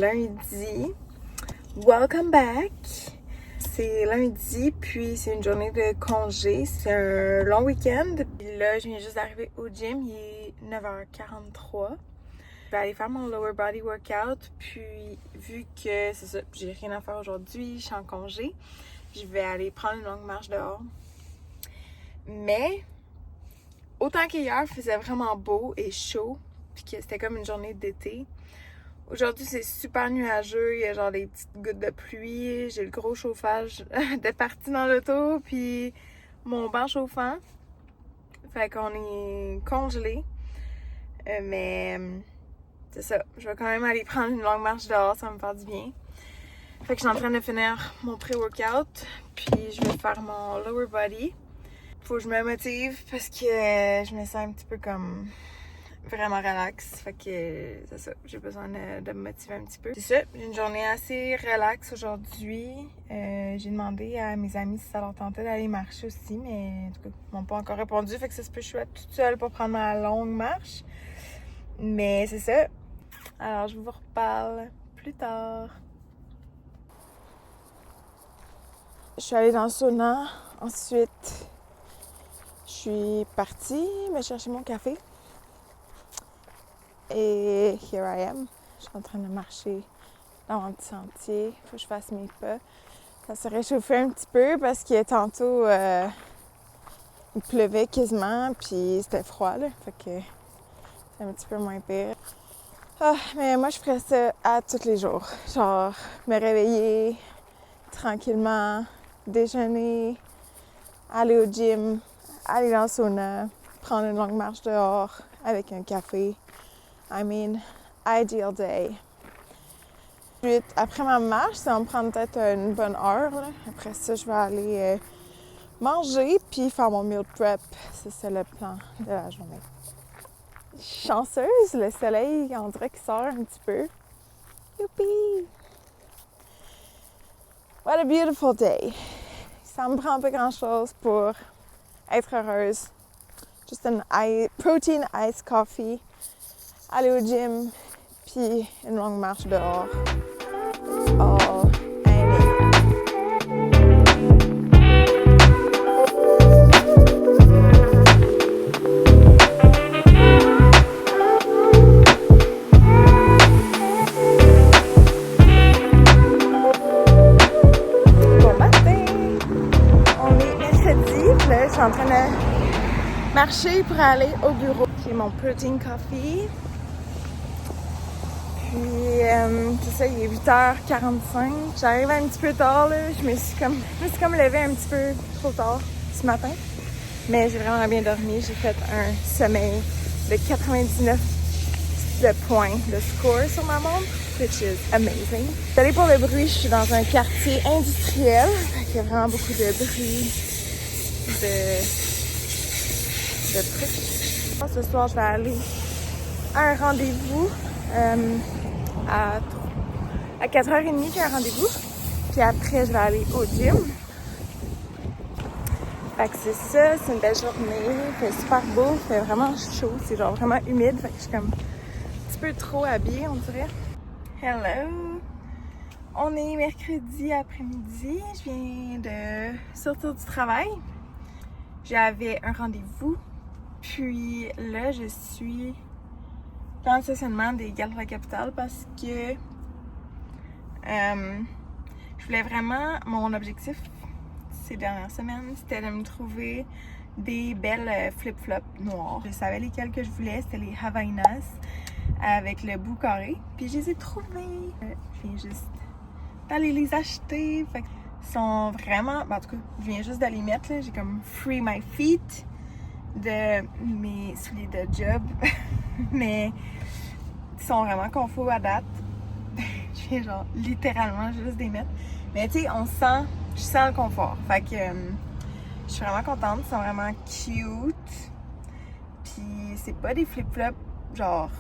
lundi. Welcome back! C'est lundi, puis c'est une journée de congé. C'est un long week-end. Puis là, je viens juste d'arriver au gym. Il est 9h43. Je vais aller faire mon lower body workout. Puis, vu que c'est ça, j'ai rien à faire aujourd'hui, je suis en congé, je vais aller prendre une longue marche dehors. Mais, autant qu'hier, il faisait vraiment beau et chaud, puis que c'était comme une journée d'été. Aujourd'hui, c'est super nuageux, il y a genre des petites gouttes de pluie, j'ai le gros chauffage de partie dans l'auto, puis mon banc chauffant. Fait qu'on est congelé. Mais c'est ça, je vais quand même aller prendre une longue marche dehors, ça va me faire du bien. Fait que je suis en train de finir mon pré-workout, puis je vais faire mon lower body. Faut que je me motive parce que je me sens un petit peu comme vraiment relax. Fait que c'est ça, j'ai besoin de me motiver un petit peu. C'est ça, j'ai une journée assez relax aujourd'hui. J'ai demandé à mes amis si ça leur tentait d'aller marcher aussi, mais en tout cas, ils m'ont pas encore répondu. Fait que ça se peut que je sois toute seule pour prendre ma longue marche. Mais c'est ça. Alors, je vous reparle plus tard. Je suis allée dans le sauna. Ensuite, je suis partie me chercher mon café. Et here I am. Je suis en train de marcher dans mon petit sentier. Il faut que je fasse mes pas. Ça s'est réchauffé un petit peu parce que tantôt, il pleuvait quasiment, puis c'était froid, là. Fait que c'est un petit peu moins pire. Ah, mais moi, je ferais ça à tous les jours. Genre, me réveiller tranquillement, déjeuner, aller au gym, aller dans le sauna, prendre une longue marche dehors avec un café. I mean, ideal day. Ensuite, après ma marche, ça va me prendre peut-être une bonne heure, là. Après ça, je vais aller manger puis faire mon meal prep. C'est ça le plan de la journée. Chanceuse, le soleil, on dirait qu'il sort un petit peu. Youpi! What a beautiful day! Ça me prend pas grand-chose pour être heureuse. Juste un protein iced coffee, aller au gym, puis une longue marche dehors. Oh, bon matin! On est mercredi, là, je suis en train de marcher pour aller au bureau. J'ai mon protein coffee. Puis, c'est ça, il est 8h45. J'arrive un petit peu tard, là. Je me suis comme levée un petit peu trop tard ce matin. Mais j'ai vraiment bien dormi. J'ai fait un sommeil de 99 points de score sur ma montre, which is amazing. Désolée pour le bruit, je suis dans un quartier industriel. Il y a vraiment beaucoup de bruit, de trucs. Ce soir, je vais aller à un rendez-vous. À 4h30, j'ai un rendez-vous. Puis après, je vais aller au gym. Fait que c'est ça, c'est une belle journée. Il fait super beau, il fait vraiment chaud. C'est genre vraiment humide. Fait que je suis comme un petit peu trop habillée, on dirait. Hello! On est mercredi après-midi. Je viens de sortir du travail. J'avais un rendez-vous. Puis là, je suis dans le stationnement des Galeries de la Capitale parce que je voulais vraiment, mon objectif ces dernières semaines, c'était de me trouver des belles flip-flops noirs. Je savais lesquelles que je voulais, c'était les Havaianas avec le bout carré. Puis je les ai trouvées. Je viens juste d'aller les acheter. Fait qu'ils sont vraiment, en tout cas, je viens juste d'aller mettre, là. J'ai comme free my feet de mes souliers de job. Mais ils sont vraiment confort à date. Je viens genre littéralement juste des mettre. Mais tu sais, je sens le confort. Fait que je suis vraiment contente. Ils sont vraiment cute. Puis c'est pas des flip-flops genre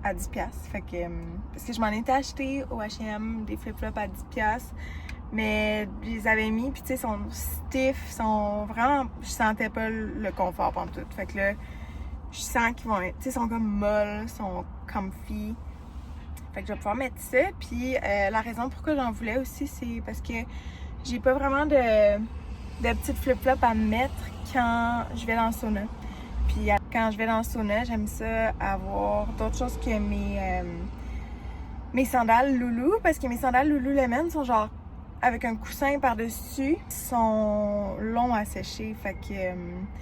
à 10$. Fait que, parce que je m'en étais acheté au H&M des flip-flops à 10$. Mais je les avais mis, puis tu sais, ils sont stiff, sont vraiment... Je sentais pas le confort pendant tout. Fait que là, je sens qu'ils vont être... Tu sais, ils sont comme molles, ils sont comfy. Fait que je vais pouvoir mettre ça. Puis la raison pourquoi j'en voulais aussi, c'est parce que j'ai pas vraiment de petites flip-flops à mettre quand je vais dans le sauna. Puis quand je vais dans le sauna, j'aime ça avoir d'autres choses que mes sandales Loulou, parce que mes sandales Lululemon sont genre avec un coussin par-dessus, ils sont longs à sécher. Fait que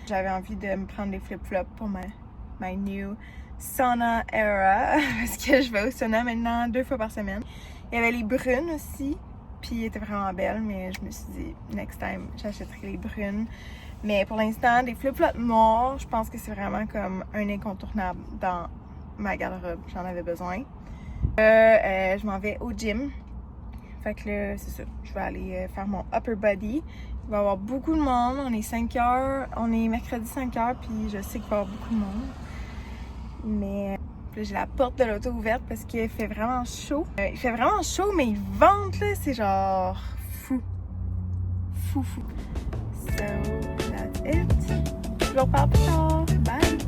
j'avais envie de me prendre des flip-flops pour my new sauna era, parce que je vais au sauna maintenant 2 fois par semaine. Il y avait les brunes aussi, puis elles étaient vraiment belles, mais je me suis dit, next time, j'achèterai les brunes. Mais pour l'instant, des flip-flops noirs, je pense que c'est vraiment comme un incontournable dans ma garde-robe. J'en avais besoin. Je m'en vais au gym. Fait que là, c'est ça. Je vais aller faire mon upper body. Il va y avoir beaucoup de monde. On est 5 heures. On est mercredi 5 heures, puis je sais qu'il va y avoir beaucoup de monde. Mais là, j'ai la porte de l'auto ouverte parce qu'il fait vraiment chaud. Il fait vraiment chaud, mais il vente, là. C'est genre fou. Fou. So, that's it. Je vous reparle plus tard. Bye!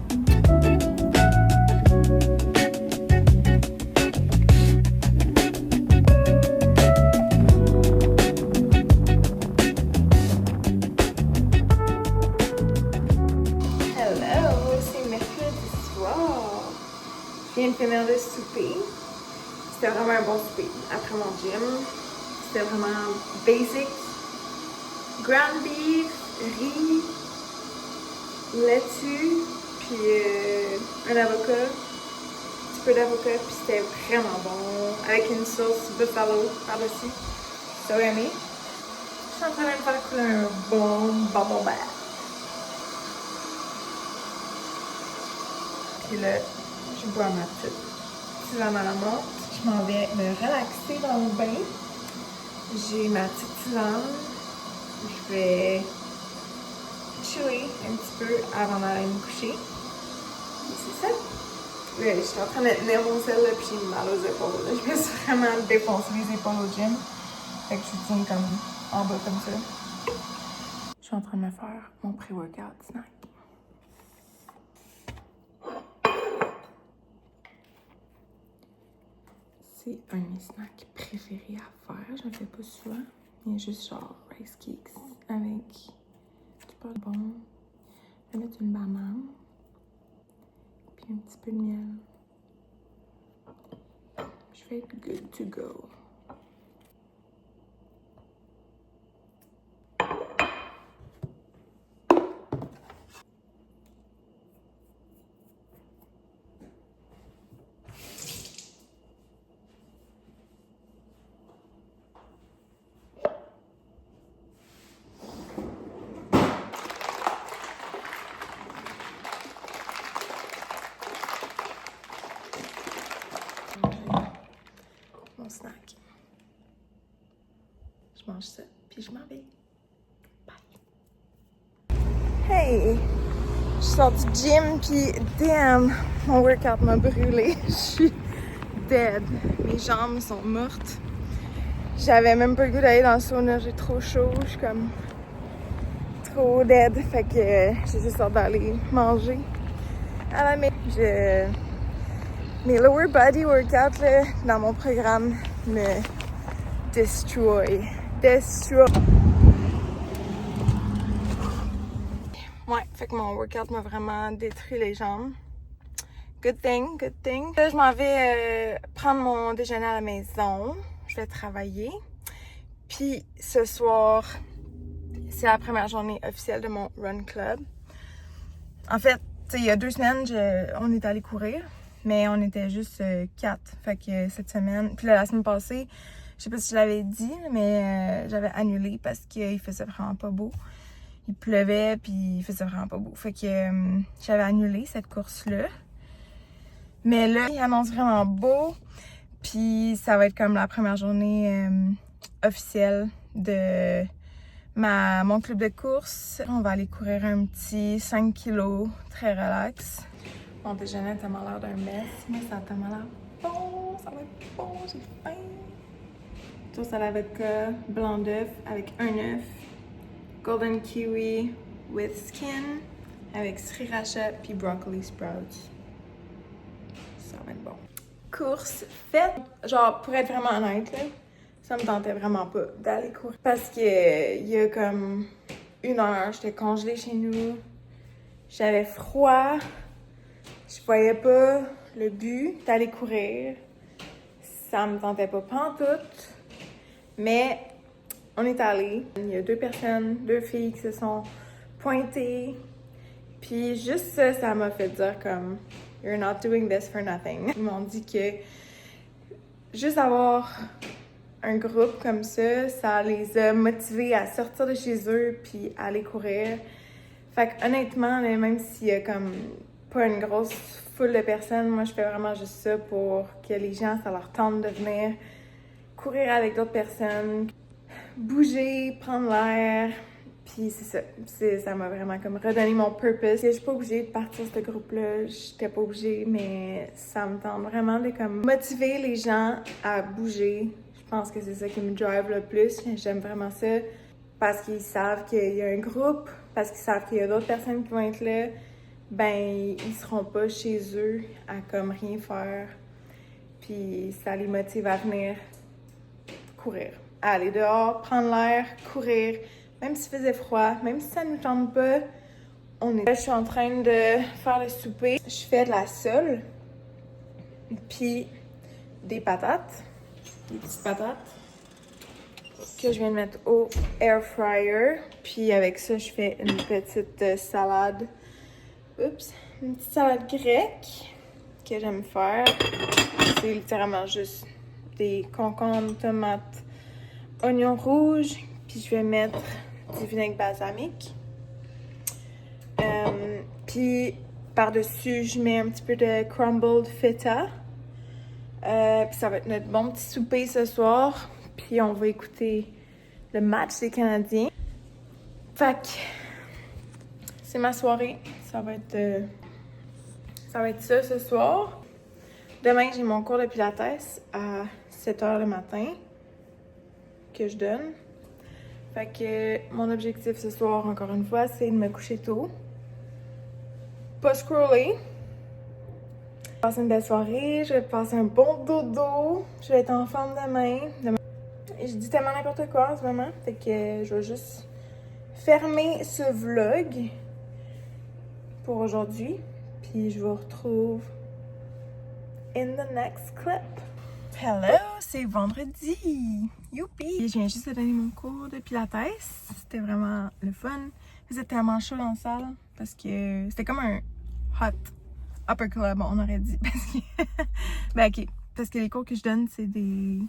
Hello! C'est mercredi soir. Je viens de finir le souper. C'était vraiment un bon souper. Après mon gym, c'était vraiment basic. Ground beef, riz, laitue, puis un avocat, un petit peu d'avocat, puis c'était vraiment bon, avec une sauce buffalo par-dessus. So yummy. Je suis en train de me faire couler un bon bubble bath. Puis là, je bois ma petite tisane à la menthe. Je m'en vais me relaxer dans le bain. J'ai ma petite tisane. Je vais chiller un petit peu avant d'aller me coucher. Et c'est ça. Là, je suis en train de tenir mon sel, là, puis j'ai mal aux épaules. Là. Je me suis vraiment défoncé les épaules au gym. Fait que je tiens comme en bas comme ça. Je suis en train de me faire mon pré-workout snack. C'est un de mes snacks préférés à faire. Je ne le fais pas souvent. Il y a juste genre rice cakes avec du beurre bon. Je vais mettre une banane. Puis un petit peu de miel. Je vais être good to go. Mon snack. Je mange ça, puis je m'en vais. Bye! Hey! Je sors du gym, puis damn! Mon workout m'a brûlé. Je suis dead. Mes jambes sont mortes. J'avais même pas le goût d'aller dans le sauna, j'ai trop chaud. Je suis comme trop dead. Fait que j'ai juste hâte d'aller manger à la maison. Mes lower body workouts là, dans mon programme me destroy. Ouais, fait que mon workout m'a vraiment détruit les jambes. Good thing. Là, je m'en vais prendre mon déjeuner à la maison. Je vais travailler. Puis ce soir, c'est la première journée officielle de mon run club. En fait, il y a 2 semaines, on est allé courir. Mais on était juste 4. Fait que cette semaine... Puis là, la semaine passée, je sais pas si je l'avais dit, mais j'avais annulé parce qu'il faisait vraiment pas beau. Il pleuvait, puis il faisait vraiment pas beau. Fait que j'avais annulé cette course-là. Mais là, il annonce vraiment beau. Puis ça va être comme la première journée officielle de mon club de course. On va aller courir un petit 5 kilos, très relax. Mon déjeuner a tellement l'air d'un mess, mais ça a tellement l'air bon, ça va être bon, j'ai faim. Toast à l'avocat, blanc d'œuf avec un œuf, golden kiwi with skin avec sriracha puis broccoli sprouts. Ça va être bon. course faite. Genre, pour être vraiment honnête, là, ça me tentait vraiment pas d'aller courir. Parce que il y a comme 1 heure, j'étais congelée chez nous. J'avais froid. Je voyais pas le but d'aller courir. Ça me tentait pas pantoute. Mais on est allé. Il y a 2 personnes, 2 filles qui se sont pointées. Puis juste ça, ça m'a fait dire comme « You're not doing this for nothing ». Ils m'ont dit que juste avoir un groupe comme ça les a motivés à sortir de chez eux puis à aller courir. Fait que honnêtement, même s'il y a comme pas une grosse foule de personnes, moi je fais vraiment juste ça pour que les gens, ça leur tente de venir courir avec d'autres personnes, bouger, prendre l'air. Puis c'est ça, ça m'a vraiment comme redonné mon purpose. Je suis pas obligée de partir de ce groupe-là, j'étais pas obligée, mais ça me tente vraiment de comme motiver les gens à bouger. Je pense que c'est ça qui me drive le plus. J'aime vraiment ça parce qu'ils savent qu'il y a un groupe, parce qu'ils savent qu'il y a d'autres personnes qui vont être là. Ben, ils seront pas chez eux à comme rien faire. Puis ça les motive à venir courir, à aller dehors, prendre l'air, courir. Même s'il faisait froid, même si ça nous tente pas, on est là. Je suis en train de faire le souper. Je fais de la sole, puis des patates, des petites patates que je viens de mettre au air fryer. Puis avec ça, je fais une petite salade. Oups, une petite salade grecque que j'aime faire. C'est littéralement juste des concombres, tomates, oignons rouges. Puis je vais mettre du vinaigre balsamique. Puis par-dessus, je mets un petit peu de crumbled feta. Puis ça va être notre bon petit souper ce soir. Puis on va écouter le match des Canadiens. Fait que c'est ma soirée. Ça va être ça ce soir. Demain, j'ai mon cours de pilates à 7h le matin que je donne. Fait que mon objectif ce soir, encore une fois, c'est de me coucher tôt. Pas scroller. Passer une belle soirée, je vais passer un bon dodo. Je vais être en forme demain. Et je dis tellement n'importe quoi en ce moment. Fait que je vais juste fermer ce vlog pour aujourd'hui. Puis je vous retrouve in the next clip. Hello, c'est vendredi! Youpi! Je viens juste de donner mon cours de pilates. C'était vraiment le fun. Il faisait tellement chaud dans la salle parce que c'était comme un hot upper club, on aurait dit. Parce que, ben ok, parce que les cours que je donne, c'est des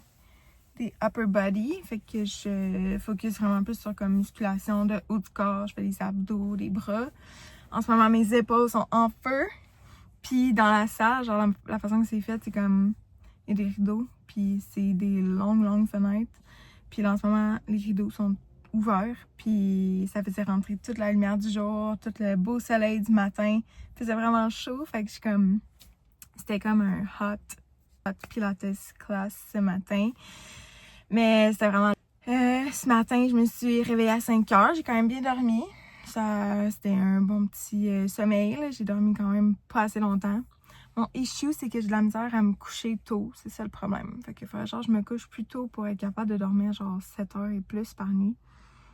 upper body. Fait que je focus vraiment plus sur comme musculation de haut du corps. Je fais des abdos, des bras. En ce moment, mes épaules sont en feu. Puis dans la salle, genre la façon que c'est fait, c'est comme il y a des rideaux, puis c'est des longues fenêtres. Puis là, en ce moment, les rideaux sont ouverts, puis ça faisait rentrer toute la lumière du jour, tout le beau soleil du matin. Il faisait vraiment chaud, fait que c'était comme un hot pilates class ce matin. Mais c'était vraiment... ce matin, je me suis réveillée à 5h, j'ai quand même bien dormi. C'était un bon petit sommeil, là. J'ai dormi quand même pas assez longtemps. Mon issue, c'est que j'ai de la misère à me coucher tôt. C'est ça le problème. Fait que faudrait genre je me couche plus tôt pour être capable de dormir genre 7 heures et plus par nuit.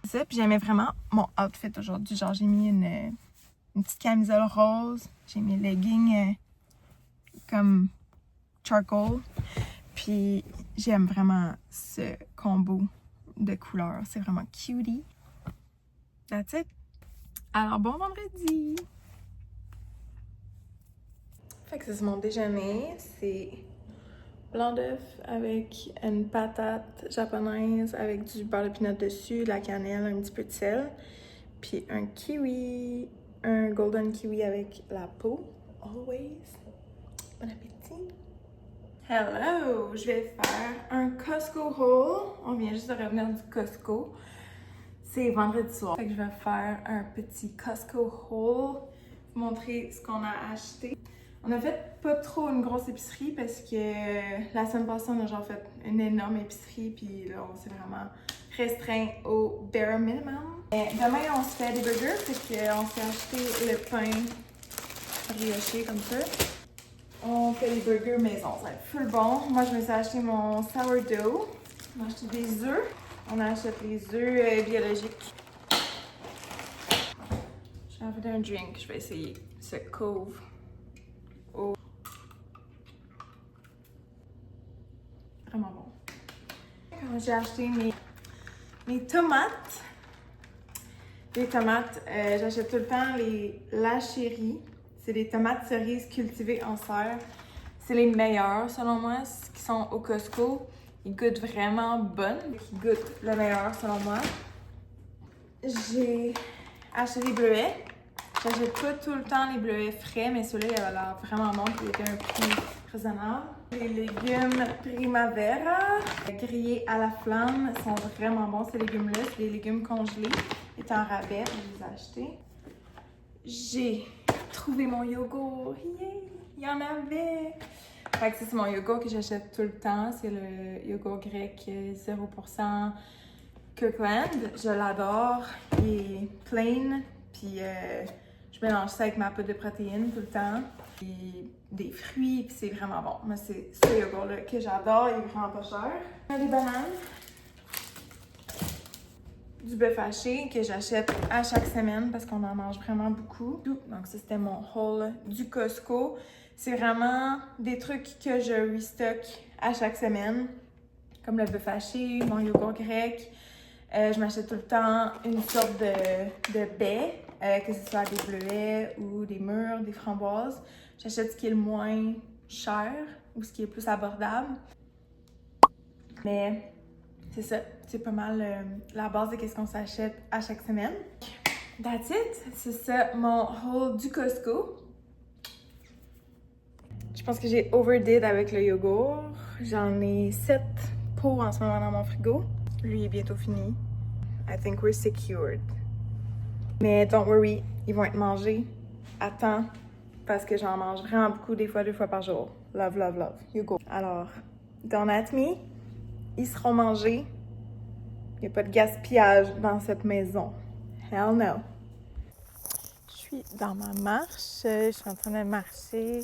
C'est ça, puis j'aimais vraiment mon outfit aujourd'hui. Genre j'ai mis une petite camisole rose. J'ai mis leggings comme charcoal. Puis j'aime vraiment ce combo de couleurs. C'est vraiment cutie. That's it. Alors bon vendredi! Fait que c'est mon déjeuner, c'est blanc d'œuf avec une patate japonaise avec du beurre de pinot dessus, de la cannelle, un petit peu de sel, puis un kiwi, un golden kiwi avec la peau, always. Bon appétit! Hello! Je vais faire un Costco haul. On vient juste de revenir du Costco. C'est vendredi soir. Fait que je vais faire un petit Costco haul, vous montrer ce qu'on a acheté. On a fait pas trop une grosse épicerie parce que la semaine passée, on a genre fait une énorme épicerie, puis là, on s'est vraiment restreint au bare minimum. Et demain, on se fait des burgers, fait qu'on s'est acheté le pain brioché comme ça. On fait les burgers maison, ça va être full bon. Moi, je me suis acheté mon sourdough. On a acheté des œufs. On achète les œufs biologiques. J'ai envie d'un drink, je vais essayer ce Cove. Oh. Vraiment bon. Quand j'ai acheté mes tomates, j'achète tout le temps les La Chérie. C'est des tomates cerises cultivées en serre. C'est les meilleurs selon moi, qui sont au Costco. Ils goûtent vraiment bonnes. Ils goûtent le meilleur selon moi. J'ai acheté des bleuets. J'achète pas tout le temps les bleuets frais, mais ceux-là, il avait l'air vraiment bon, puis il était un prix raisonnable. Les légumes Primavera, grillés à la flamme, sont vraiment bons ces légumes-là. C'est des légumes congelés. Ils étaient en rabais, je les ai achetés. J'ai trouvé mon yogourt. Yay! Il y en avait! Fait que c'est mon yogourt que j'achète tout le temps. C'est le yogourt grec 0% Kirkland. Je l'adore. Il est plain. Puis je mélange ça avec ma poudre de protéines tout le temps. Puis des fruits. Puis c'est vraiment bon. Moi, c'est ce yogourt-là que j'adore. Il est vraiment pas cher. Des bananes. Du bœuf haché que j'achète à chaque semaine parce qu'on en mange vraiment beaucoup. Donc ça, c'était mon haul du Costco. C'est vraiment des trucs que je restock à chaque semaine, comme le bœuf haché, mon yogourt grec. Je m'achète tout le temps une sorte de baies, que ce soit des bleuets ou des mûres, des framboises. J'achète ce qui est le moins cher ou ce qui est plus abordable. Mais c'est ça, c'est pas mal la base de ce qu'on s'achète à chaque semaine. That's it, c'est ça mon haul du Costco. Je pense que j'ai overdid avec le yogourt. J'en ai 7 pots en ce moment dans mon frigo. Lui est bientôt fini. I think we're secured. Mais don't worry, ils vont être mangés à temps parce que j'en mange vraiment beaucoup, des fois 2 fois par jour. Love, love, love. You go. Alors, don't at me. Ils seront mangés. Il n'y a pas de gaspillage dans cette maison. Hell no. Je suis dans ma marche. Je suis en train de marcher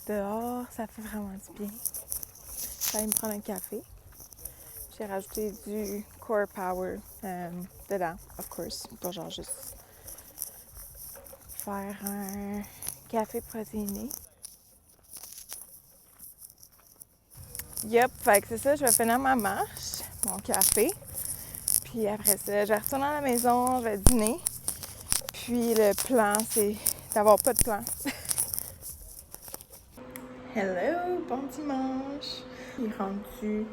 dehors. Ça fait vraiment du bien. Je vais aller me prendre un café. J'ai rajouté du Core Power dedans, of course. Pas genre juste faire un café protéiné. Yup, fait que c'est ça. Je vais finir ma marche, mon café. Puis après ça, je vais retourner à la maison, je vais dîner. Puis le plan, c'est d'avoir pas de plan. Hello, bon dimanche! Il est rendu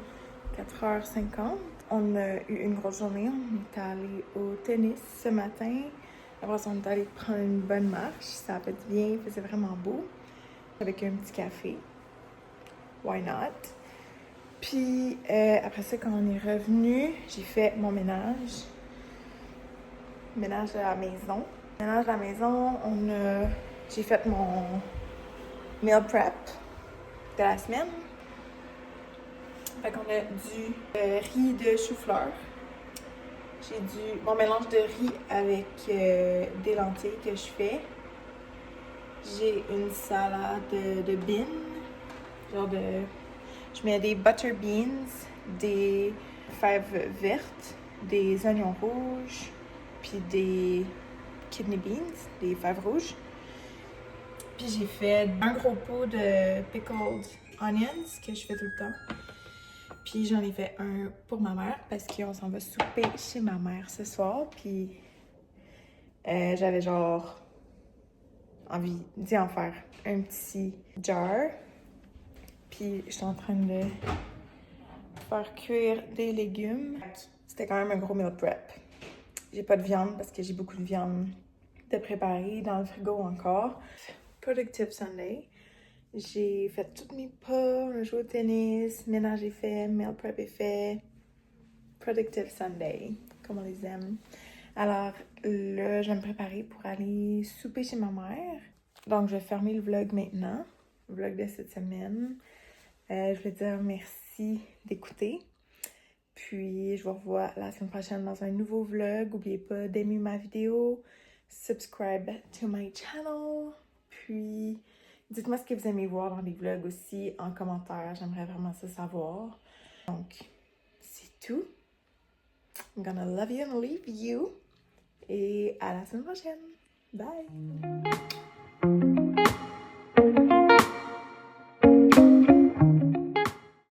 4h50. On a eu une grosse journée. On est allé au tennis ce matin. Après ça, on est allé prendre une bonne marche. Ça a fait du bien, il faisait vraiment beau. Avec un petit café. Why not? Puis après ça, quand on est revenu, j'ai fait mon ménage. Ménage de la maison. Ménage de la maison, j'ai fait mon meal prep de la semaine. Fait qu'on a du riz de chou-fleur. J'ai mon mélange de riz avec des lentilles que je fais. J'ai une salade de beans. Je mets des butter beans, des fèves vertes, des oignons rouges, puis des kidney beans, des fèves rouges. Puis j'ai fait un gros pot de pickled onions que je fais tout le temps. Puis j'en ai fait un pour ma mère parce qu'on s'en va souper chez ma mère ce soir. Puis j'avais genre envie d'y en faire un petit jar. Puis je suis en train de faire cuire des légumes. C'était quand même un gros meal prep. J'ai pas de viande parce que j'ai beaucoup de viande de préparer dans le frigo encore. Productive Sunday. J'ai fait tous mes pas, on a joué au tennis, ménage est fait, meal prep est fait. Productive Sunday, comme on les aime. Alors là, je vais me préparer pour aller souper chez ma mère. Donc, je vais fermer le vlog maintenant, le vlog de cette semaine. Je vais dire merci d'écouter. Puis, je vous revois la semaine prochaine dans un nouveau vlog. N'oubliez pas d'aimer ma vidéo, subscribe to my channel. Puis, Dites-moi ce que vous aimez voir dans les vlogs aussi en commentaire. J'aimerais vraiment ça savoir. Donc, c'est tout. I'm gonna love you and leave you. Et à la semaine prochaine. Bye!